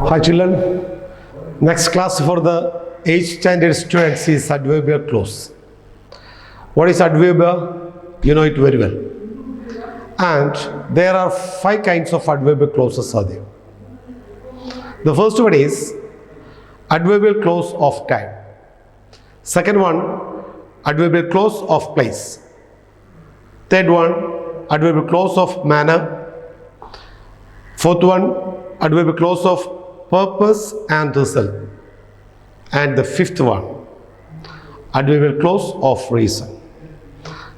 Hi children, next class for the 8th standard students is adverbial clause. What is adverbial? You know it very well. And there are 5 kinds of adverbial clauses are there. The first one is adverbial clause of time. Second one, adverbial clause of place. Third one, adverbial clause of manner. Fourth one, adverbial clause of purpose and result. And the fifth one, adverbial clause of reason.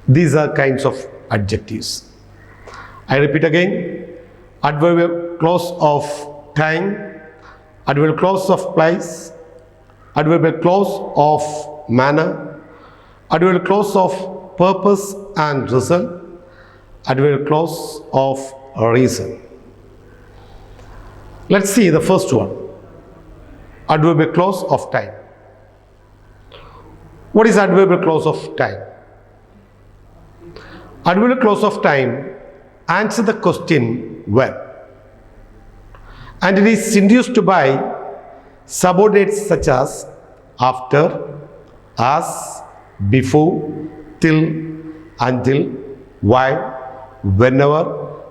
These are kinds of adjectives. I repeat again, adverbial clause of time, adverbial clause of place, adverbial clause of manner, adverbial clause of purpose and result, adverbial clause of reason. Let's see the first one, adverbial clause of time. What is adverbial clause of time? Adverbial clause of time answers the question when, and it is induced by subordinates such as after, as, before, till, until, while, whenever,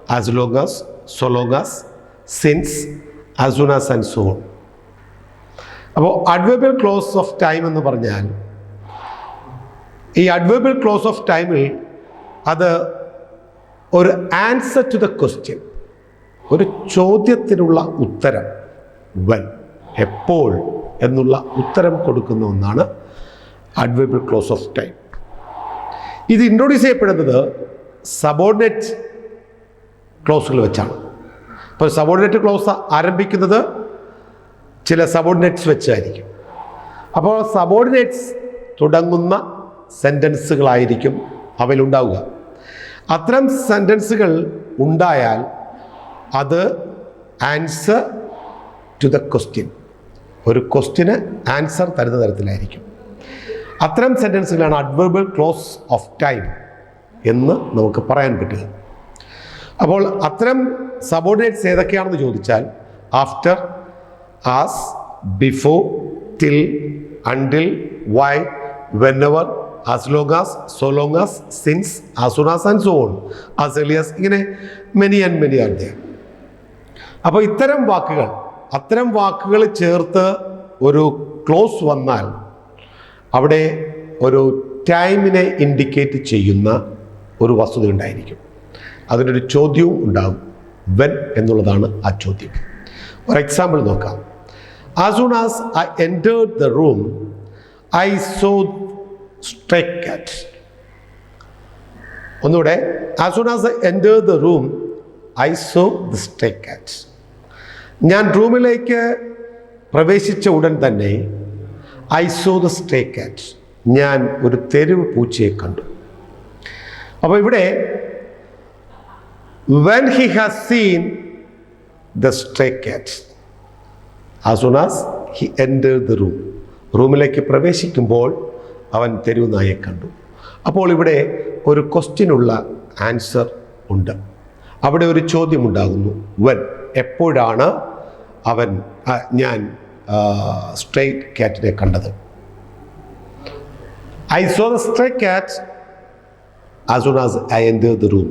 as long as, so long as, since, as soon as and so on. അപ്പോൾ അഡ്വേർബിയൽ clause of time എന്ന് പറഞ്ഞാൽ ഈ adverbial clause of ടൈമിൽ അത് ഒരു answer to the question, ഒരു ചോദ്യത്തിനുള്ള ഉത്തരം, വെൻ, എപ്പോൾ എന്നുള്ള ഉത്തരം കൊടുക്കുന്ന ഒന്നാണ് അഡ്വേർബിയൽ ക്ലോസ് ഓഫ് ടൈം. ഇത് ഇൻട്രൊഡ്യൂസ് ചെയ്യപ്പെടുന്നത് സബോർഡിനേറ്റ് ക്ലോസുകൾ വെച്ചാണ്. അപ്പോൾ സബോർഡിനേറ്റ് ക്ലോസ് ആരംഭിക്കുന്നത് ചില സബോർഡിനേറ്റ്സ് വെച്ചായിരിക്കും. അപ്പോൾ സബോർഡിനേറ്റ്സ് തുടങ്ങുന്ന സെൻറ്റൻസുകളായിരിക്കും അവയിലുണ്ടാവുക. അത്തരം സെൻറ്റൻസുകൾ ഉണ്ടായാൽ അത് ആൻസർ ടു ദ ക്വസ്റ്റ്യൻ, ഒരു ക്വസ്റ്റ്യന് ആൻസർ തരുന്ന തരത്തിലായിരിക്കും. അത്തരം സെൻറ്റൻസുകളാണ് അഡ്വേർബിയൽ ക്ലോസ് ഓഫ് ടൈം എന്ന് നമുക്ക് പറയാൻ പറ്റുക. അപ്പോൾ അത്തരം സബോർഡിനേറ്റ്സ് ഏതൊക്കെയാണെന്ന് ചോദിച്ചാൽ after, as, before, till, until, why, whenever, as long as, so long as, since, as soon as and so on, as early as, ഇങ്ങനെ many and many are there. അപ്പോൾ അത്തരം വാക്കുകൾ ചേർത്ത് ഒരു ക്ലോസ് വന്നാൽ അവിടെ ഒരു ടൈമിനെ ഇൻഡിക്കേറ്റ് ചെയ്യുന്ന ഒരു വസ്തുത ഉണ്ടായിരിക്കും. അതിനൊരു ചോദ്യവും ഉണ്ടാകും, വെൻ എന്നുള്ളതാണ് ആ ചോദ്യം. ഒരു എക്സാമ്പിൾ നോക്കാം. As soon as I entered the room I so stray കാറ്റ്. ഒന്നുകൂടെ, as soon as I entered the room I so the stray കാറ്റ്. ഞാൻ റൂമിലേക്ക് പ്രവേശിച്ച ഉടൻ തന്നെ ഐ സോ ദ സ്ട്രേ കാറ്റ്, ഞാൻ ഒരു തെരുവ് പൂച്ചയെ കണ്ടു. അപ്പോൾ ഇവിടെ when he has seen the stray cat, as soon as he entered the room, റൂമിലേക്ക് പ്രവേശിക്കുമ്പോൾ അവൻ തെരുവ് നായെ കണ്ടു. അപ്പോൾ ഇവിടെ ഒരു ക്വസ്റ്റ്യനുള്ള ആൻസർ ഉണ്ട്, അവിടെ ഒരു ചോദ്യം ഉണ്ടാകുന്നു, വെൻ, എപ്പോഴാണ് ഞാൻ സ്ട്രേ കാറ്റിനെ കണ്ടത്. I saw the stray cat as soon as I entered the room.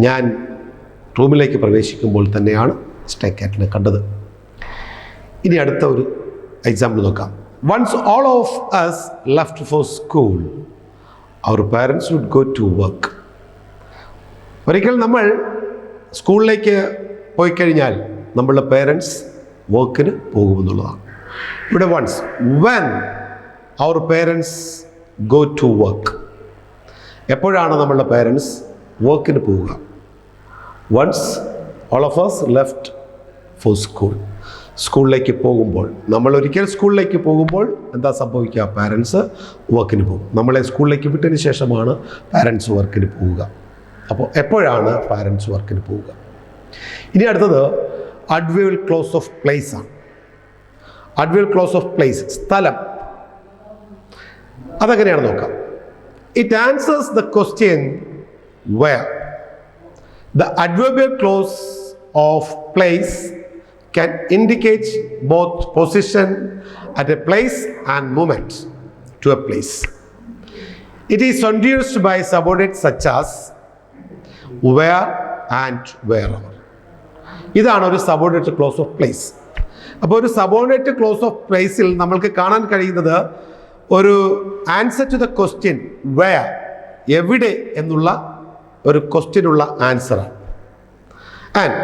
ഞാൻ റൂമിലേക്ക് പ്രവേശിക്കുമ്പോൾ തന്നെയാണ് സ്ട്രേ കാറ്റിനെ കണ്ടത്. ഇനി അടുത്ത ഒരു എക്സാമ്പിൾ നോക്കാം. Once all of us left for school our parents would go to work. ഒരിക്കൽ നമ്മൾ സ്കൂളിലേക്ക് പോയി കഴിഞ്ഞാൽ നമ്മളുടെ പേരൻസ് വർക്കിന് പോകുമെന്നുള്ളതാണ്. ഇവിടെ once, when our parents go to work, എപ്പോഴാണ് നമ്മളുടെ പേരൻസ് വർക്കിന് പോവുക. Once all of us left for school, സ്കൂളിലേക്ക് പോകുമ്പോൾ, നമ്മൾ ഒരിക്കൽ സ്കൂളിലേക്ക് പോകുമ്പോൾ എന്താ സംഭവിക്കുക, പാരൻസ് വർക്കിന് പോകും. നമ്മളെ സ്കൂളിലേക്ക് വിട്ടതിന് ശേഷമാണ് പാരൻസ് വർക്കിന് പോവുക. അപ്പോൾ എപ്പോഴാണ് പാരൻസ് വർക്കിന് പോവുക. ഇനി അടുത്തത് അഡ്വേർബിയൽ ക്ലോസ് ഓഫ് പ്ലേസ് ആണ്. അഡ്വേർബിയൽ ക്ലോസ് ഓഫ് പ്ലേസ്, സ്ഥലം. അതെങ്ങനെയാണ് നോക്കാം. It answers the question where. The adverbial clause of place can indicate both position at a place and movement to a place. It is introduced by subordinates such as where and wherever. ഇതാണ് ഒരു subordinate close of place. അപ്പോൾ ഒരു subordinate close of പ്ലേസിൽ നമ്മൾക്ക് കാണാൻ കഴിയുന്നത് ഒരു answer to the question where, എവിടെ എന്നുള്ള ഒരു ക്വസ്റ്റ്യനുള്ള ആൻസറാണ്. And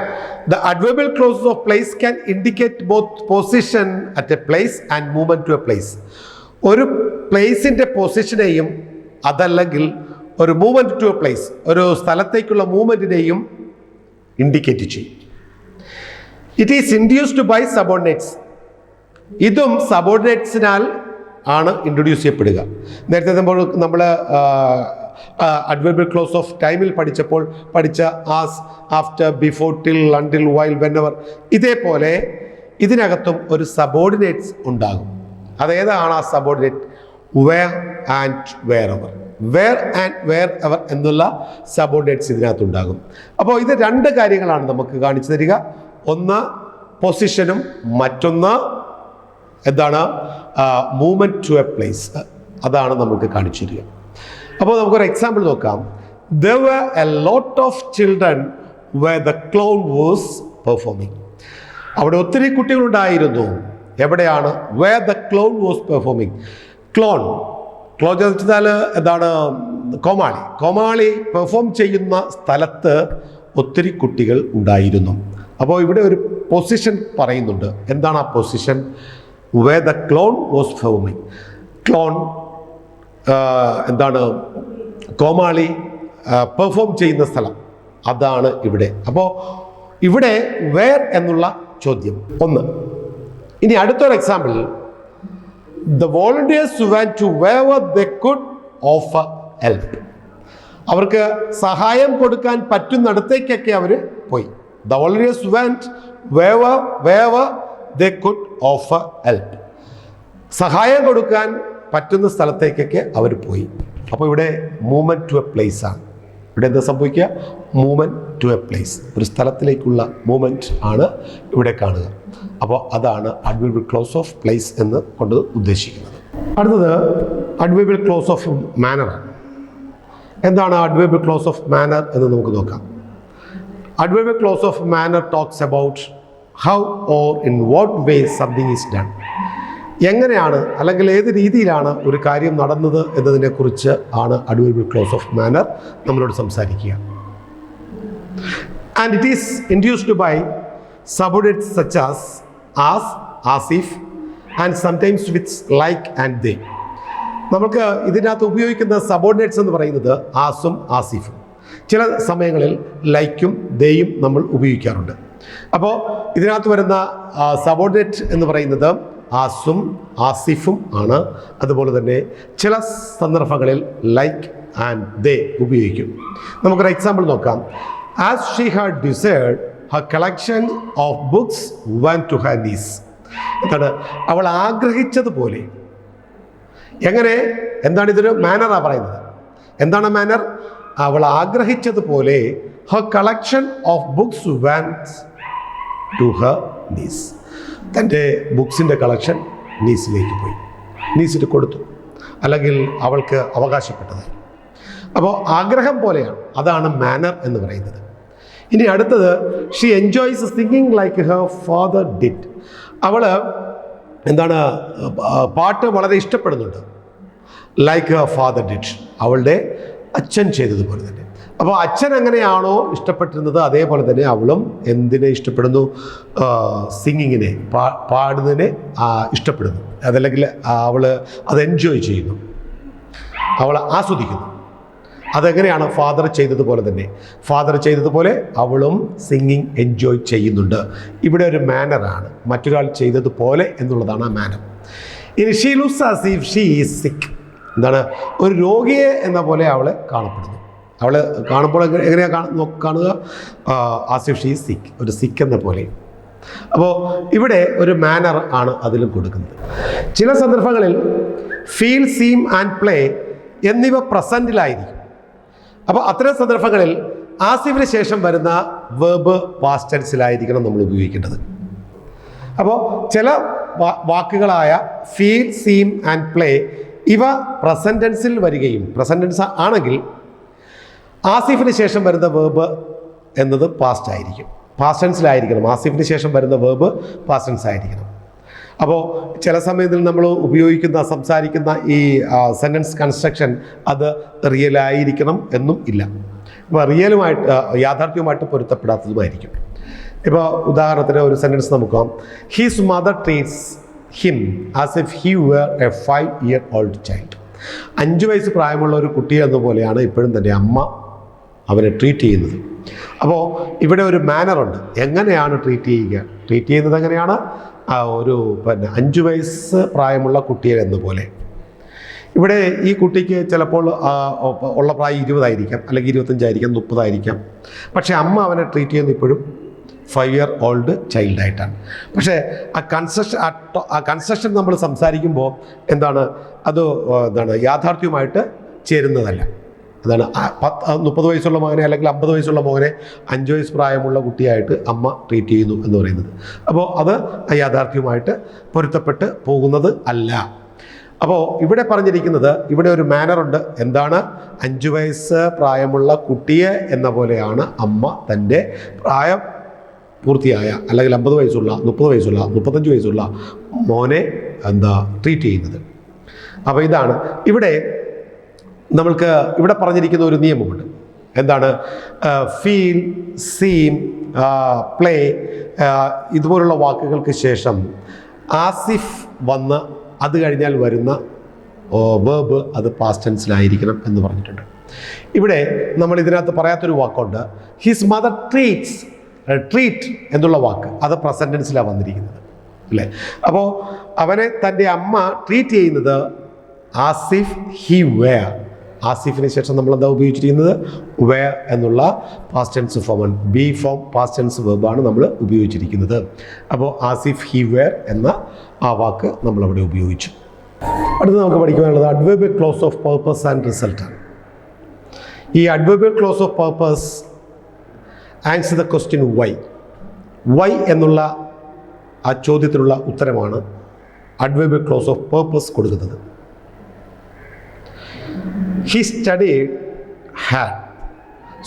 the adverbial clauses of place can indicate both position at a place and movement to a place. ഒരു പ്ലേസിൻ്റെ പൊസിഷനെയും അതല്ലെങ്കിൽ ഒരു മൂവ്മെൻറ്റ് ടു എ പ്ലേസ്, ഒരു സ്ഥലത്തേക്കുള്ള മൂവ്മെൻറ്റിനെയും ഇൻഡിക്കേറ്റ് ചെയ്യും. It is induced by subordinates. ഇതും സബോർഡിനേറ്റ്സിനാൽ ആണ് ഇൻട്രൊഡ്യൂസ് ചെയ്യപ്പെടുക. നേരത്തെ നമ്മൾ അഡ്വർബിയൽ ക്ലോസ് ഓഫ് ടൈമിൽ പഠിച്ച as, after, before, till, until, while, whenever, ഇതേപോലെ ഇതിനകത്തും ഒരു സബോർഡിനേറ്റ്സ് ഉണ്ടാകും. അതേതാണ് ആ subordinate? Where and wherever. Where and wherever എന്നുള്ള സബോർഡിനേറ്റ്സ് ഇതിനകത്തുണ്ടാകും. അപ്പോൾ ഇത് രണ്ട് കാര്യങ്ങളാണ് നമുക്ക് കാണിച്ചു തരിക. ഒന്ന് പൊസിഷനും മറ്റൊന്ന് എന്താണ്? Movement to a place. അതാണ് നമുക്ക് കാണിച്ചു തരിക. അപ്പോൾ നമുക്കൊരു എക്സാമ്പിൾ നോക്കാം. There were a lot of children where the clown was performing. അവിടെ ഒത്തിരി കുട്ടികളുണ്ടായിരുന്നു. എവിടെയാണ്? Where the clown was performing. Clone ചോദിച്ചാൽ എന്താണ്? കോമാളി പെർഫോം ചെയ്യുന്ന സ്ഥലത്ത് ഒത്തിരി കുട്ടികൾ ഉണ്ടായിരുന്നു. അപ്പോൾ ഇവിടെ ഒരു പൊസിഷൻ പറയുന്നുണ്ട്. എന്താണ് ആ position? Where the clown was performing. Clone എന്താണ്? കോമാളി പെർഫോം ചെയ്യുന്ന സ്ഥലം, അതാണ് ഇവിടെ. അപ്പോൾ ഇവിടെ വേർ എന്നുള്ള ചോദ്യം ഒന്ന്. ഇനി അടുത്തൊരു example. The volunteers went to wherever they could offer help. അവർക്ക് സഹായം കൊടുക്കാൻ പറ്റുന്നിടത്തേക്കൊക്കെ അവർ പോയി. The volunteers went wherever they could offer help. സഹായം കൊടുക്കാൻ പറ്റുന്ന സ്ഥലത്തേക്കൊക്കെ അവർ പോയി. അപ്പോൾ ഇവിടെ മൂവ്മെൻറ്റ് ടു എ പ്ലേസ് ആണ്. ഇവിടെ എന്താ സംഭവിക്കുക? മൂവ്മെൻറ്റ് ടു എ പ്ലേസ്, ഒരു സ്ഥലത്തിലേക്കുള്ള മൂവ്മെൻറ്റ് ആണ് ഇവിടെ കാണുക. അപ്പോൾ അതാണ് അഡ്വർബിയൽ ക്ലോസ് ഓഫ് പ്ലേസ് എന്ന് കൊണ്ട് ഉദ്ദേശിക്കുന്നത്. അടുത്തത് അഡ്വർബിയൽ ക്ലോസ് ഓഫ് മാനർ ആണ്. എന്താണ് അഡ്വർബിയൽ ക്ലോസ് ഓഫ് മാനർ എന്ന് നമുക്ക് നോക്കാം. Adverbial clause of manner talks about how or in what way something is done. എങ്ങനെയാണ് അല്ലെങ്കിൽ ഏത് രീതിയിലാണ് ഒരു കാര്യം നടന്നത് എന്നതിനെക്കുറിച്ച് ആണ് അഡ്വർബിയൽ ക്ലോസ് ഓഫ് മാനർ നമ്മളോട് സംസാരിക്കുക. And it is induced by subordinates such as if and sometimes with like and they. നമുക്ക് ഇതിനകത്ത് ഉപയോഗിക്കുന്ന സബോർഡിനേറ്റ്സ് എന്ന് പറയുന്നത് ആസും ആസിഫും. ചില സമയങ്ങളിൽ ലൈക്കും ദേയും നമ്മൾ ഉപയോഗിക്കാറുണ്ട്. അപ്പോൾ ഇതിനകത്ത് വരുന്ന സബോർഡിനേറ്റ് എന്ന് പറയുന്നത് ആസും ആസിഫും ആണ്. അതുപോലെ തന്നെ ചില സന്ദർഭങ്ങളിൽ ലൈക്ക് ആൻഡ് ദേ ഉപയോഗിക്കും. നമുക്കൊരു എക്സാമ്പിൾ നോക്കാം. As she had desired Har collection of books went to her niece. എന്താണ്? അവൾ ആഗ്രഹിച്ചതുപോലെ. എങ്ങനെ? എന്താണ്? ഇതൊരു മാനറാണ് പറയുന്നത്. എന്താണ് മാനർ? അവൾ ആഗ്രഹിച്ചതുപോലെ her collection of books went to her niece. തൻ്റെ ബുക്സിൻ്റെ കളക്ഷൻ നീസിലേക്ക് പോയി, നീസിന് കൊടുത്തു, അല്ലെങ്കിൽ അവൾക്ക് അവകാശപ്പെട്ടതായി. അപ്പോൾ ആഗ്രഹം പോലെയാണ്. അതാണ് മാനർ എന്ന് പറയുന്നത്. ഇനി അടുത്തത്, she enjoys singing like her father did. അവൾ എന്താണ്? പാട്ട് വളരെ ഇഷ്ടപ്പെടുന്നുണ്ട്. ലൈക്ക് ഹർ ഫാദർ ഡിഡ്, അവളുടെ അച്ഛൻ ചെയ്തതുപോലെ തന്നെ. അപ്പോൾ അച്ഛൻ എങ്ങനെയാണോ ഇഷ്ടപ്പെട്ടിരുന്നത് അതേപോലെ തന്നെ അവളും എന്തിനെ ഇഷ്ടപ്പെടുന്നു? സിംഗിങ്ങിനെ, പാടുന്നതിനെ ഇഷ്ടപ്പെടുന്നു. അതല്ലെങ്കിൽ അവൾ അത് എൻജോയ് ചെയ്യുന്നു, അവൾ ആസ്വദിക്കുന്നു. അതെങ്ങനെയാണ്? ഫാദർ ചെയ്തതുപോലെ തന്നെ. ഫാദർ ചെയ്തതുപോലെ അവളും സിംഗിങ് എൻജോയ് ചെയ്യുന്നുണ്ട്. ഇവിടെ ഒരു മാനറാണ്. മറ്റൊരാൾ ചെയ്തതുപോലെ എന്നുള്ളതാണ് ആ മാനർ. ഇനി she looks as if she is സിക്ക്. എന്താണ്? ഒരു രോഗിയെ എന്ന പോലെ അവളെ കാണപ്പെടുന്നു. അവൾ കാണുമ്പോൾ എങ്ങനെയാണ് കാണുക? ആസ് ഇഫ് ഷീ ഈസ് സിക്ക്, ഒരു സിക്ക് എന്ന പോലെ. അപ്പോൾ ഇവിടെ ഒരു മാനർ ആണ് അതിലും കൊടുക്കുന്നത്. ചില സന്ദർഭങ്ങളിൽ ഫീൽ, സീം ആൻഡ് പ്ലേ എന്നിവ പ്രസൻറ്റിലായിരിക്കും. അപ്പോൾ അത്തരം സന്ദർഭങ്ങളിൽ ആസിഫിന് ശേഷം വരുന്ന വെർബ് പാസ്റ്റ് ടെൻസിലായിരിക്കണം നമ്മൾ ഉപയോഗിക്കേണ്ടത്. അപ്പോൾ ചില വാക്കുകളായ ഫീൽ, സീം ആൻഡ് പ്ലേ ഇവ പ്രസന്റ് ടെൻസിൽ വരികയും, പ്രസന്റ് ടെൻസ് ആണെങ്കിൽ ആസിഫിന് ശേഷം വരുന്ന വേർബ് എന്നത് പാസ്റ്റ് ആയിരിക്കും, പാസ്റ്റ് ടെൻസിലായിരിക്കണം. ആസിഫിന് ശേഷം വരുന്ന വേർബ് പാസ്റ്റ് ടെൻസ് ആയിരിക്കണം. അപ്പോൾ ചില സമയത്തിൽ നമ്മൾ ഉപയോഗിക്കുന്ന, സംസാരിക്കുന്ന ഈ സെൻറ്റൻസ് കൺസ്ട്രക്ഷൻ അത് റിയലായിരിക്കണം എന്നും ഇല്ല. ഇപ്പോൾ റിയലുമായിട്ട്, യാഥാർത്ഥ്യവുമായിട്ട് പൊരുത്തപ്പെടാത്തതുമായിരിക്കും. ഇപ്പോൾ ഉദാഹരണത്തിന് ഒരു സെൻറ്റൻസ് നമുക്ക്, his mother treats him as if he were a 5-year-old child. 5 വയസ്സ് പ്രായമുള്ള ഒരു കുട്ടി എന്ന പോലെയാണ് ഇപ്പോഴും തൻ്റെ അമ്മ അവനെ ട്രീറ്റ് ചെയ്യുന്നത്. അപ്പോൾ ഇവിടെ ഒരു മാനറുണ്ട്, എങ്ങനെയാണ് ട്രീറ്റ് ചെയ്യുന്നത് എങ്ങനെയാണ്? ഒരു 5 വയസ്സ് പ്രായമുള്ള കുട്ടിയെ എന്ന പോലെ. ഇവിടെ ഈ കുട്ടിക്ക് ചിലപ്പോൾ ഉള്ള പ്രായം 20 ആയിരിക്കാം, അല്ലെങ്കിൽ 25 ആയിരിക്കാം, 30 ആയിരിക്കാം. പക്ഷേ അമ്മ അവനെ ട്രീറ്റ് ചെയ്യുന്നത് ഇപ്പോഴും 5-year-old ചൈൽഡായിട്ടാണ്. പക്ഷേ ആ കൺസ്ട്രക്ഷൻ നമ്മൾ സംസാരിക്കുമ്പോൾ എന്താണ്, അത് യാഥാർത്ഥ്യവുമായിട്ട് ചേരുന്നതല്ല. അതാണ് 30 വയസ്സുള്ള മകനെ അല്ലെങ്കിൽ 50 വയസ്സുള്ള മകനെ 5 വയസ്സ് പ്രായമുള്ള കുട്ടിയായിട്ട് അമ്മ ട്രീറ്റ് ചെയ്യുന്നു എന്ന് പറയുന്നത്. അപ്പോൾ അത് യാഥാർത്ഥ്യവുമായിട്ട് പൊരുത്തപ്പെട്ട് പോകുന്നത് അല്ല. അപ്പോൾ ഇവിടെ പറഞ്ഞിരിക്കുന്നത്, ഇവിടെ ഒരു മാനറുണ്ട്. എന്താണ്? 5 വയസ്സ് പ്രായമുള്ള കുട്ടിയെ എന്ന പോലെയാണ് അമ്മ തൻ്റെ പ്രായം പൂർത്തിയായ, അല്ലെങ്കിൽ 50 വയസ്സുള്ള, 30 വയസ്സുള്ള, 35 വയസ്സുള്ള മോനെ ട്രീറ്റ് ചെയ്യുന്നത്. അപ്പോൾ ഇതാണ് ഇവിടെ നമ്മൾക്ക് ഇവിടെ പറഞ്ഞിരിക്കുന്ന ഒരു നിയമമുണ്ട്. എന്താണ്? ഫീൽ, സീം, പ്ലേ ഇതുപോലുള്ള വാക്കുകൾക്ക് ശേഷം ആസിഫ് വന്ന് അത് കഴിഞ്ഞാൽ വരുന്ന വേർബ് അത് പാസ്റ്റ് ടെൻസിലായിരിക്കണം എന്ന് പറഞ്ഞിട്ടുണ്ട്. ഇവിടെ നമ്മൾ ഇതിനകത്ത് പറയാത്തൊരു വാക്കുണ്ട്, ഹിസ് മദർ ട്രീറ്റ്സ്. ട്രീറ്റ് എന്നുള്ള വാക്ക് അത് പ്രസന്റ് ടെൻസിലാണ് വന്നിരിക്കുന്നത്, അല്ലേ? അപ്പോൾ അവനെ തൻ്റെ അമ്മ ട്രീറ്റ് ചെയ്യുന്നത് ആസിഫ് ഹി വെയർ. ആസിഫിന് ശേഷം നമ്മൾ എന്താ ഉപയോഗിച്ചിരിക്കുന്നത്? വെയർ എന്നുള്ള past tense form, be form past tense വെർബാണ് നമ്മൾ ഉപയോഗിച്ചിരിക്കുന്നത്. അപ്പോൾ ആസിഫ് ഹി വെയർ എന്ന ആ വാക്ക് നമ്മളവിടെ ഉപയോഗിച്ചു. അടുത്ത് നമുക്ക് പഠിക്കാനുള്ളത് adverbial clause of purpose and result ആണ്. ഈ adverbial clause of purpose answer the question why. Why എന്നുള്ള ആ ചോദ്യത്തിനുള്ള ഉത്തരമാണ് അഡ്വേർബിയൽ ക്ലോസ് ഓഫ് പർപ്പസ് കൊടുക്കുന്നത്. He studied hard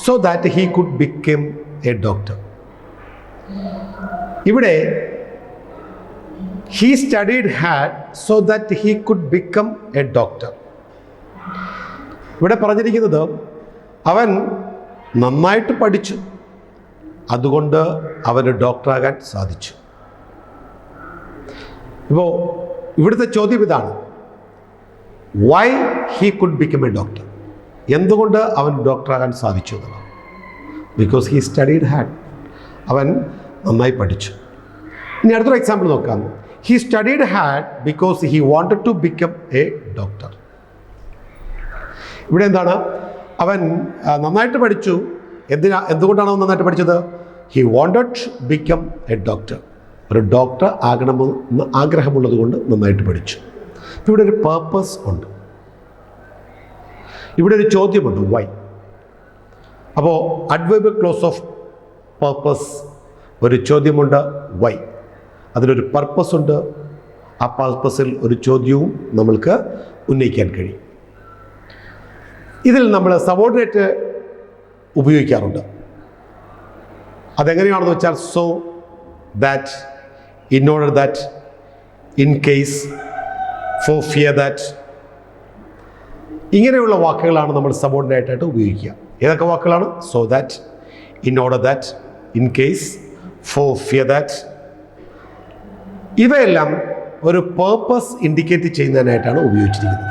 so that he could become a doctor. ഇവിടെ he studied hard so that he could become a doctor. ഇവിടെ പറഞ്ഞിരിക്കുന്നത് അവൻ നന്നായിട്ട് പഠിച്ചു, അതുകൊണ്ട് അവന് ഡോക്ടറാകാൻ സാധിച്ചു. ഇപ്പോൾ ഇവിടുത്തെ ചോദ്യം ഇതാണ്, why he could become a doctor. എന്തുകൊണ്ട് അവൻ ഡോക്ടറാകാൻ സാധിച്ചു എന്നതാണ്. Because he studied hard. അവൻ നന്നായി പഠിച്ചു. ഇനി അടുത്തൊരു എക്സാമ്പിൾ നോക്കാം. He studied hard because he wanted to become a doctor. ഇവിടെ എന്താണ്? അവൻ നന്നായിട്ട് പഠിച്ചു. എന്തുകൊണ്ടാണ് അവൻ നന്നായിട്ട് പഠിച്ചത്? He wanted become a doctor. ഒരു ഡോക്ടർ ആകണമെന്ന് ആഗ്രഹമുള്ളത് കൊണ്ട് നന്നായിട്ട് പഠിച്ചു. ഇവിടെ ഒരു പേർപ്പസ് ഉണ്ട്, ഇവിടെ ഒരു ചോദ്യമുണ്ട്, വൈ. അപ്പോൾ അഡ്വേർബിയൽ ക്ലോസ് ഓഫ് പർപ്പസ് ഒരു ചോദ്യമുണ്ട്, വൈ. അതിലൊരു പർപ്പസ് ഉണ്ട്, ആ പർപ്പസിൽ ഒരു ചോദ്യവും നമ്മൾക്ക് ഉന്നയിക്കാൻ കഴിയും. ഇതിൽ നമ്മൾ സബോർഡിനേറ്റ് ഉപയോഗിക്കാറുണ്ട്. അതെങ്ങനെയാണെന്ന് വെച്ചാൽ so, that, in order that, in case, four fear that, ഇങ്ങനെയുള്ള വാക്കുകളാണ് നമ്മൾ സബോർഡിനേറ്റായിട്ട് ഉപയോഗിക്കുക. ഏതൊക്കെ വാക്കുകളാണ്? So that, in order that, in case, four fear that. ഇവയെല്ലാം ഒരു പേർപ്പസ് ഇൻഡിക്കേറ്റ് ചെയ്യുന്നതിനായിട്ടാണ് ഉപയോഗിച്ചിരിക്കുന്നത്.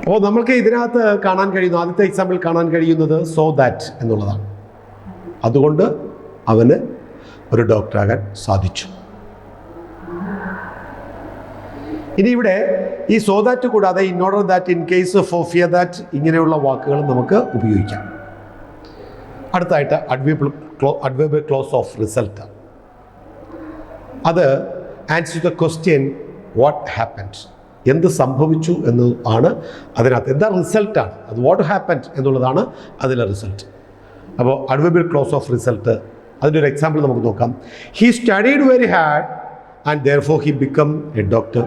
അപ്പോൾ നമുക്ക് ഇതിനകത്ത് കാണാൻ കഴിയുന്ന ആദ്യത്തെ എക്സാമ്പിൾ കാണാൻ കഴിയുന്നത് സോ ദാറ്റ് എന്നുള്ളതാണ്. അതുകൊണ്ട് അവന് ഒരു ഡോക്ടറാകാൻ സാധിച്ചു. ഇനി ഇവിടെ ഈ സോ ദാറ്റ് കൂടാതെ in order that, in case, four fear that ഇങ്ങനെയുള്ള വാക്കുകൾ നമുക്ക് ഉപയോഗിക്കാം. അടുത്തായിട്ട് അഡ്വേർബിയൽ ക്ലോസ് ഓഫ് റിസൾട്ട്. അത് answer the question what happened. എന്ത് സംഭവിച്ചു എന്ന് ആണ് അതിനകത്ത്. എന്താ റിസൾട്ടാണ് അത്. വാട്ട് ഹാപ്പൻഡ് എന്നുള്ളതാണ് അതിലെ റിസൾട്ട്. അപ്പോൾ അഡ്വേർബിയൽ ക്ലോസ് ഓഫ് റിസൾട്ട് അതിൻ്റെ ഒരു എക്സാമ്പിൾ നമുക്ക് നോക്കാം. He studied very hard and therefore he become a doctor.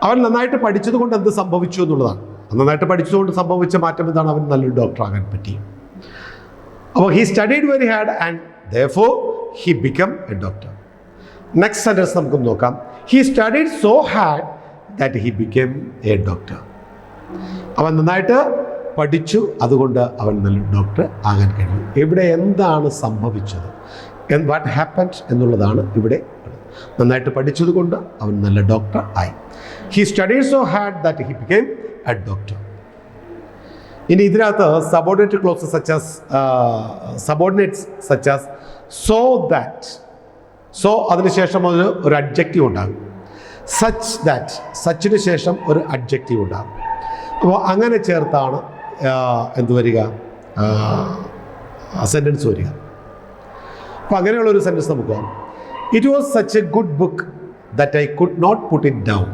അവൻ നന്നായിട്ട് പഠിച്ചത് കൊണ്ട് എന്ത് സംഭവിച്ചു എന്നുള്ളതാണ്. നന്നായിട്ട് പഠിച്ചതുകൊണ്ട് സംഭവിച്ച മാറ്റം എന്താണ്? അവൻ നല്ലൊരു ഡോക്ടർ ആകാൻ പറ്റി. അപ്പോൾ he studied very hard and therefore he become a doctor. Next sentence നമുക്ക് നോക്കാം. He studied so hard that he become a doctor. അവൻ നന്നായിട്ട് പഠിച്ചു, അതുകൊണ്ട് അവൻ നല്ല ഡോക്ടർ ആകാൻ കഴിയും. ഇവിടെ എന്താണ് സംഭവിച്ചത്, വാട്ട് ഹാപ്പൻഡ് എന്നുള്ളതാണ് ഇവിടെ. നന്നായിട്ട് പഠിച്ചതുകൊണ്ട് അവൻ നല്ല ഡോക്ടർ ആയി. He studied so hard that he became a doctor. ഇനി ഇതിനകത്ത് subordinate clauses such as so that. So അതിനുശേഷം ഒരു അഡ്ജക്റ്റീവ് ഉണ്ടാകും. സച്ച് ദാറ്റ്, സച്ചിന് ശേഷം ഒരു അഡ്ജക്റ്റീവ് ഉണ്ടാകും. അപ്പോൾ അങ്ങനെ ചേർത്താണ് എന്ത് വരിക, സെൻറ്റൻസ് വരിക. അപ്പോൾ അങ്ങനെയുള്ളൊരു സെൻറ്റൻസ് നമുക്ക് കാണാം. It was such a good book that I could not put it down.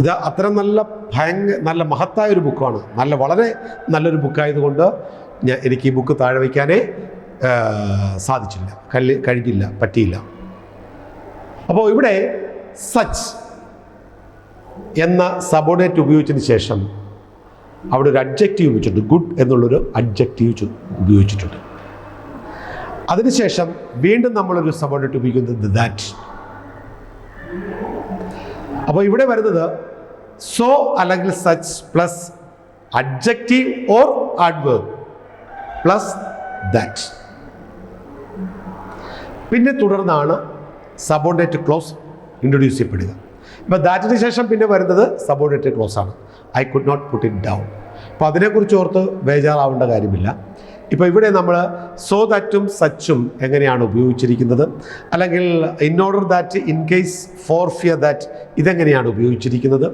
ഇത് അത്ര നല്ല മഹത്തായ ഒരു ബുക്കാണ്. വളരെ നല്ലൊരു ബുക്കായതുകൊണ്ട് എനിക്ക് ഈ ബുക്ക് താഴെ വയ്ക്കാനേ സാധിച്ചില്ല, കഴിഞ്ഞില്ല, പറ്റിയില്ല. അപ്പോൾ ഇവിടെ സച്ച് എന്ന സബോർഡിനേറ്റ് ഉപയോഗിച്ചതിന് ശേഷം അവിടെ ഒരു അഡ്ജക്റ്റീവ് ഉപയോഗിച്ചിട്ടുണ്ട്. ഗുഡ് എന്നുള്ളൊരു അഡ്ജക്റ്റീവ് ഉപയോഗിച്ചിട്ടുണ്ട്. അതിനുശേഷം വീണ്ടും നമ്മളൊരു സബോർഡിനേറ്റ് ഉപയോഗിക്കുന്നത് ദാറ്റ്. അപ്പോൾ ഇവിടെ വരുന്നത് സോ അല്ലെങ്കിൽ such plus adjective or adverb plus that. പിന്നെ തുടർന്നാണ് സബോർഡിനേറ്റ് ക്ലോസ് ഇൻട്രൊഡ്യൂസ് ചെയ്യപ്പെടുക. ഇപ്പോൾ ദാറ്റിന് ശേഷം പിന്നെ വരുന്നത് സബോർഡിനേറ്റ് ക്ലോസ് ആണ്. I could not put it down. അപ്പോൾ അതിനെക്കുറിച്ച് ഓർത്ത് ബേജാറാവേണ്ട കാര്യമില്ല. ഇപ്പോൾ ഇവിടെ നമ്മൾ സോ ദാറ്റും സച്ചും എങ്ങനെയാണ് ഉപയോഗിച്ചിരിക്കുന്നത്, അല്ലെങ്കിൽ in order that, in case, four fear that, ഇതെങ്ങനെയാണ് ഉപയോഗിച്ചിരിക്കുന്നത്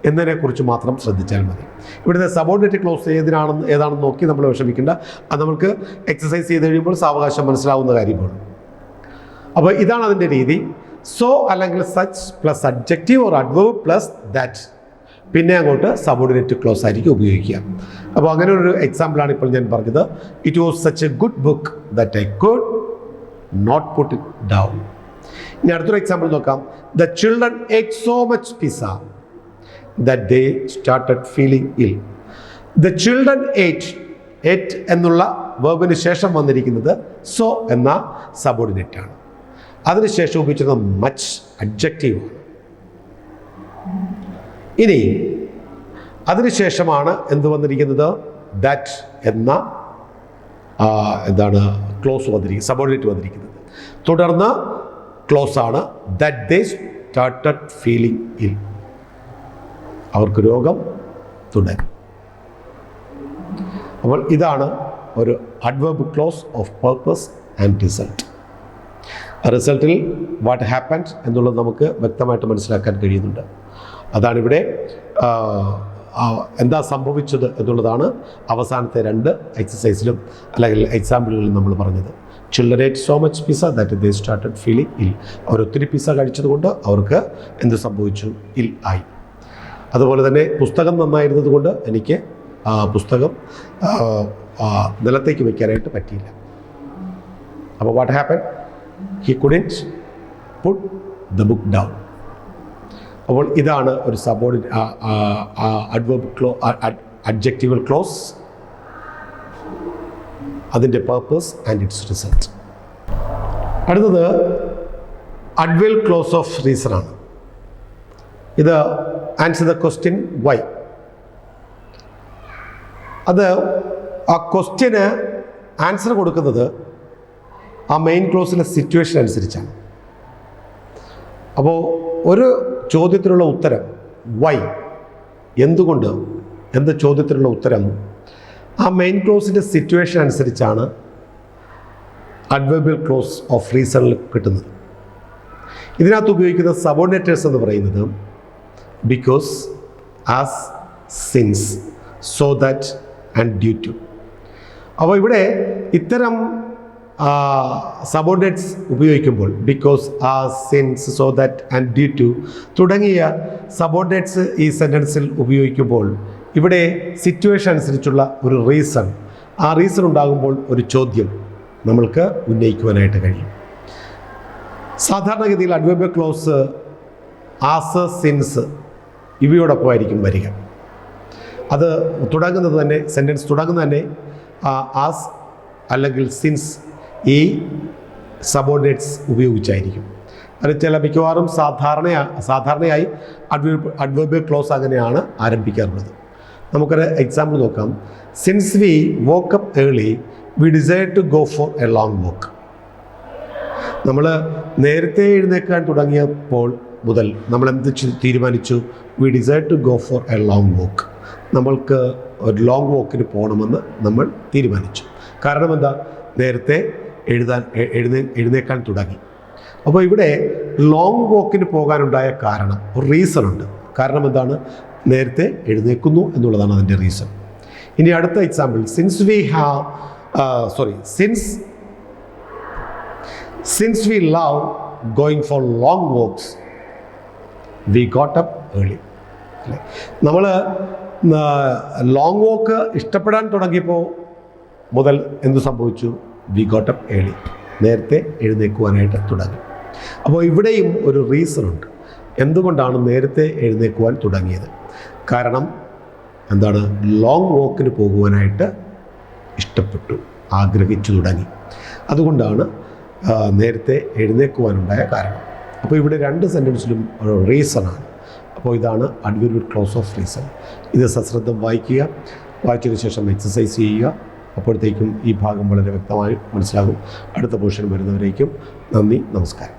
എന്നതിനെക്കുറിച്ച് മാത്രം ശ്രദ്ധിച്ചാൽ മതി. ഇവിടുത്തെ സബോർഡിനേറ്റ് ക്ലോസ് ഏതാണെന്ന് നോക്കി നമ്മൾ വിഷമിക്കേണ്ട. അത് നമുക്ക് എക്സസൈസ് ചെയ്ത് കഴിയുമ്പോൾ സാവകാശം മനസ്സിലാവുന്ന കാര്യമാണ്. അപ്പോൾ ഇതാണ് അതിൻ്റെ രീതി. സോ അല്ലെങ്കിൽ such plus adjective or adverb plus that, പിന്നെ അങ്ങോട്ട് സബോർഡിനേറ്റ് ക്ലോസ് ആയിരിക്കും ഉപയോഗിക്കുക. അപ്പോൾ അങ്ങനെ ഒരു എക്സാമ്പിളാണ് ഇപ്പോൾ ഞാൻ പറഞ്ഞത്. It was such a good book that I could not put it down. ഇനി അടുത്തൊരു എക്സാമ്പിൾ നോക്കാം. The children ate so much pizza that they started feeling ill. The children ate എന്നുള്ള വേർബിന് ശേഷം വന്നിരിക്കുന്നത് സോ എന്ന സബോർഡിനേറ്റ് ആണ്. അതിനുശേഷം ഉപയോഗിച്ചിരുന്നത് മച്ച് അഡ്ജക്റ്റീവ്. ഇനി അതിനുശേഷമാണ് എന്ത് വന്നിരിക്കുന്നത്, ദാറ്റ് എന്ന എന്താണ് ക്ലോസ് വന്നിരിക്കുന്നത്, സബോർഡിനേറ്റ് വന്നിരിക്കുന്നത്. തുടർന്ന് ക്ലോസ് ആണ് ദാറ്റ് ദേ സ്റ്റാർട്ടഡ് ഫീലിംഗ് ഇൽ. അവർക്ക് രോഗം തുടങ്ങി. അപ്പോൾ ഇതാണ് ഒരു adverb clause of purpose and result. റിസൾട്ടിൽ വാട്ട് ഹാപ്പൻഡ് എന്നുള്ളത് നമുക്ക് വ്യക്തമായിട്ട് മനസ്സിലാക്കാൻ കഴിയുന്നുണ്ട്. അതാണിവിടെ എന്താ സംഭവിച്ചത് എന്നുള്ളതാണ് അവസാനത്തെ രണ്ട് എക്സസൈസിലും അല്ലെങ്കിൽ എക്സാമ്പിളുകളിലും നമ്മൾ പറഞ്ഞത്. Children ate so much pizza that they started feeling ഇൽ. അവർ ഒത്തിരി പിസ്സ കഴിച്ചതുകൊണ്ട് അവർക്ക് എന്ത് സംഭവിച്ചു, ഇൽ ആയി. അതുപോലെ തന്നെ പുസ്തകം നന്നായിരുന്നത് കൊണ്ട് എനിക്ക് പുസ്തകം നിലത്തേക്ക് വയ്ക്കാനായിട്ട് പറ്റിയില്ല. അപ്പോൾ what happen, he couldn't put the book down. അപ്പോൾ ഇതാണ് ഒരു അഡ്വേർബ് അഡ്ജക്റ്റീവൽ ക്ലോസ്, അതിൻ്റെ പർപ്പസ് ആൻഡ് ഇറ്റ്സ് റിസൾട്ട്. അടുത്തത് അഡ്വേൽ ക്ലോസ് ഓഫ് റീസൺ ആണ്. ഇത് ആൻസർ ദ ക്വസ്റ്റ്യൻ വൈ. അത് ആ ക്വസ്റ്റ്യന് ആൻസർ കൊടുക്കുന്നത് ആ മെയിൻ ക്ലോസിലെ സിറ്റുവേഷൻ അനുസരിച്ചാണ്. അപ്പോൾ ഒരു ചോദ്യത്തിനുള്ള ഉത്തരം വൈ, എന്തുകൊണ്ട് എന്ന ചോദ്യത്തിനുള്ള ഉത്തരം ആ മെയിൻ ക്ലോസിൻ്റെ സിറ്റുവേഷൻ അനുസരിച്ചാണ് അഡ്വേർബിയൽ ക്ലോസ് ഓഫ് റീസണിൽ കിട്ടുന്നത്. ഇതിനകത്ത് ഉപയോഗിക്കുന്ന സബോർഡിനേറ്റേഴ്സ് എന്ന് പറയുന്നത് because, as, since, so that and due to. അപ്പോൾ ഇവിടെ ഇത്തരം സബോർഡിനേറ്റ്സ് ഉപയോഗിക്കുമ്പോൾ because, as, since, so that and due to തുടങ്ങിയ സബോർഡിനേറ്റ്സ് ഈ സെൻറ്റൻസിൽ ഉപയോഗിക്കുമ്പോൾ ഇവിടെ സിറ്റുവേഷൻ അനുസരിച്ചുള്ള ഒരു റീസൺ, ആ റീസൺ ഉണ്ടാകുമ്പോൾ ഒരു ചോദ്യം, നമ്മൾക്ക് ഉന്നയിക്കുവാനായിട്ട് കഴിയും. സാധാരണഗതിയിൽ അഡ്വർബിയൽ ക്ലോസ് ആസ്, സിൻസ് ഇവയോടൊപ്പമായിരിക്കും വരിക. അത് തുടങ്ങുന്നത് തന്നെ, സെൻറ്റൻസ് തുടങ്ങുന്നത് തന്നെ ആസ് അല്ലെങ്കിൽ സിൻസ് ഈ സബോർഡിനേറ്റ്സ് ഉപയോഗിച്ചായിരിക്കും. അത് മിക്കവാറും സാധാരണയായി അഡ്വർബിയൽ ക്ലോസ് അങ്ങനെയാണ് ആരംഭിക്കാറുള്ളത്. നമുക്കൊരു എക്സാമ്പിൾ നോക്കാം. Since we woke up early we decide to go for a long walk. നമ്മൾ നേരത്തെ എഴുന്നേൽക്കാൻ തുടങ്ങിയപ്പോൾ മുതൽ നമ്മൾ എന്ത് തീരുമാനിച്ചു? We decide to go for a long walk. നമ്മൾക്ക് ഒരു ലോങ് വോക്കിന് പോകണമെന്ന് നമ്മൾ തീരുമാനിച്ചു. കാരണം എന്താ? നേരത്തെ എഴുന്നേൽക്കാൻ തുടങ്ങി. അപ്പോൾ ഇവിടെ ലോങ് വോക്കിന് പോകാനുണ്ടായ കാരണം, ഒരു റീസൺ ഉണ്ട്. കാരണം എന്താണ്? നേരത്തെ എഴുന്നേൽക്കുന്നു എന്നുള്ളതാണ് അതിൻ്റെ റീസൺ. ഇനി അടുത്ത example, since we love going for long walks we got up early. അല്ലേ? നമ്മൾ ലോങ് വോക്ക് ഇഷ്ടപ്പെടാൻ തുടങ്ങിയപ്പോൾ മുതൽ എന്ത് സംഭവിച്ചു? വി ഗോട്ട് അപ്പ് ഏർലി, നേരത്തെ എഴുന്നേൽക്കുവാനായിട്ട് തുടങ്ങി. അപ്പോൾ ഇവിടെയും ഒരു റീസൺ ഉണ്ട്. എന്തുകൊണ്ടാണ് നേരത്തെ എഴുന്നേൽക്കുവാൻ തുടങ്ങിയത്? കാരണം എന്താണ്? ലോങ് വോക്കിന് പോകുവാനായിട്ട് ഇഷ്ടപ്പെട്ടു, ആഗ്രഹിച്ചു തുടങ്ങി. അതുകൊണ്ടാണ് നേരത്തെ എഴുന്നേൽക്കുവാനുണ്ടായ കാരണം. അപ്പോൾ ഇവിടെ രണ്ട് സെൻറ്റൻസിലും ഒരു റീസണാണ്. അപ്പോൾ ഇതാണ് അഡ്വർബിയൽ ക്ലോസ് ഓഫ് റീസൺ. ഇത് സശ്രദ്ധം വായിക്കുക, വായിച്ചതിന് ശേഷം എക്സസൈസ് ചെയ്യുക. അപ്പോഴത്തേക്കും ഈ ഭാഗം വളരെ വ്യക്തമായി മനസ്സിലാകും. അടുത്ത പോർഷൻ വരുന്നവരേക്കും നന്ദി, നമസ്കാരം.